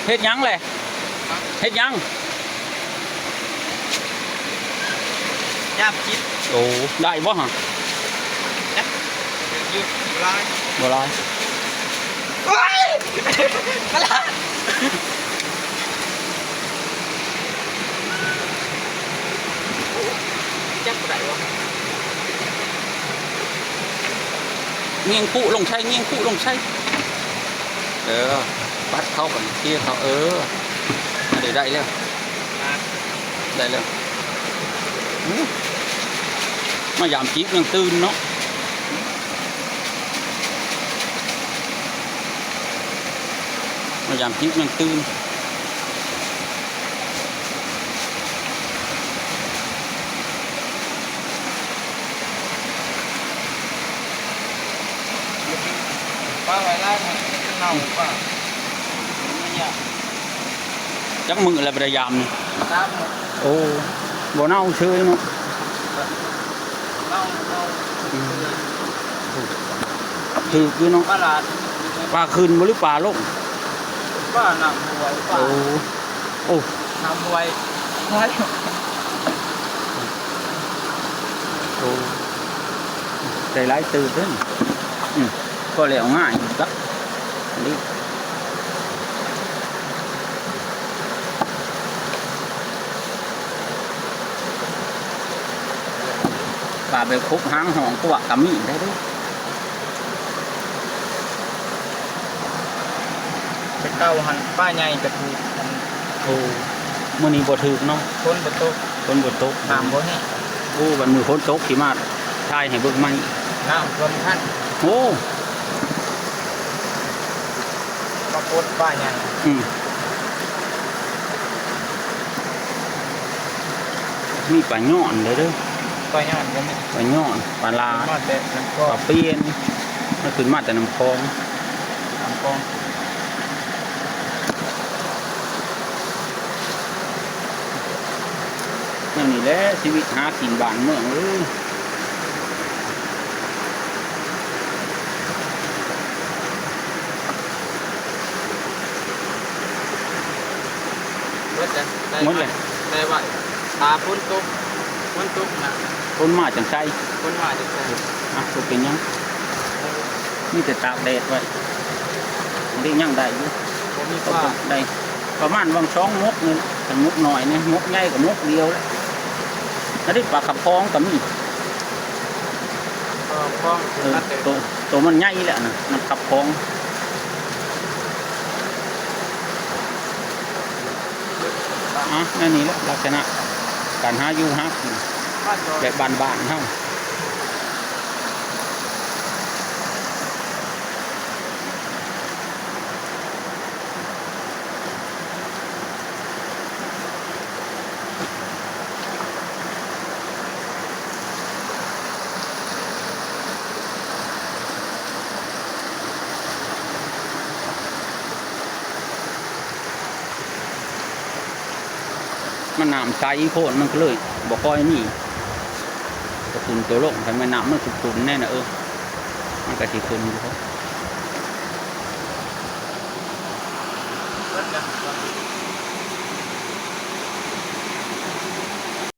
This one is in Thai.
เฮ็ดยังเลยเฮ็ดยังย่ามคิดโอ้ได้บ่ฮะยืดลายบ่ลายว้ายมาละจักไหนวะเงียงคู่ลงใช้เงียงคู่ลงใช้ปัดเข้ากันเที่ยเขาเดี๋ยวได้แล้วได้แล้วมายามจีบยังตื่นเนาะมายามจีบยังตื่นป้าไว้ไล่เน่าป่ะจักมืออะไรพยายามนี่ ตามโอ้บ่เน่าเชยเนาะเน่าถือคือเนาะปลาปลาคืนบ่หรือปลาลงปลาหนังบวยปลาโอ้หนังบวยไว้โอ้ใจร้ายตื่นเด้อก็แล้วง่ายสักนี่ปลาไปคุกหางห่องตัวกำมีได้ด้วยเป็นเก้าหันป้าใหญ่กระถูกโอ้มื่อนี้บ่ถึกเนาะคนบนโต๊ะคนบ่ตกน้ำบ่แห้งโอ้วันมือคนตกขี่มาทายให้เบิ่งใหม่น้ำท่วมท่านโอ้ปลาโคตรป้าใหญ่มีปลาย่อนเลยเด้อปลาย่อนก็มีปลาย่อนปลาลาปลาเปี้ยนมันขึ้นมาแต่น้ำคลองนั่นนี่แหละชีวิตหากินบ้านเมืองหมดเลยได้ว่าตาพ้นตุกนะคนมาจังไสคนมาจังไสตัวเป็นยังมีแต่ตากแดดไว้ได้ยังได้อยู่ผมมีปลาได้ประมาณวางช่องมกนึงแต่มกหน่อยเนี่ยมกใหญ่กับมกเดียวแล้วแล้วได้ปลาขับพองกับมีตัวมันใหญ่แหละนะมันขับพองนั่นนี่แหละลักษณะการหาอยู่หากินแบบบ้านๆเท่ามันน้ำใสโพดมันก็เลยบอกก้อยนี่กระตุนตัวลงทำไมน้ำมันขุ่นๆแน่นะมันกระติกคนอยู่เขา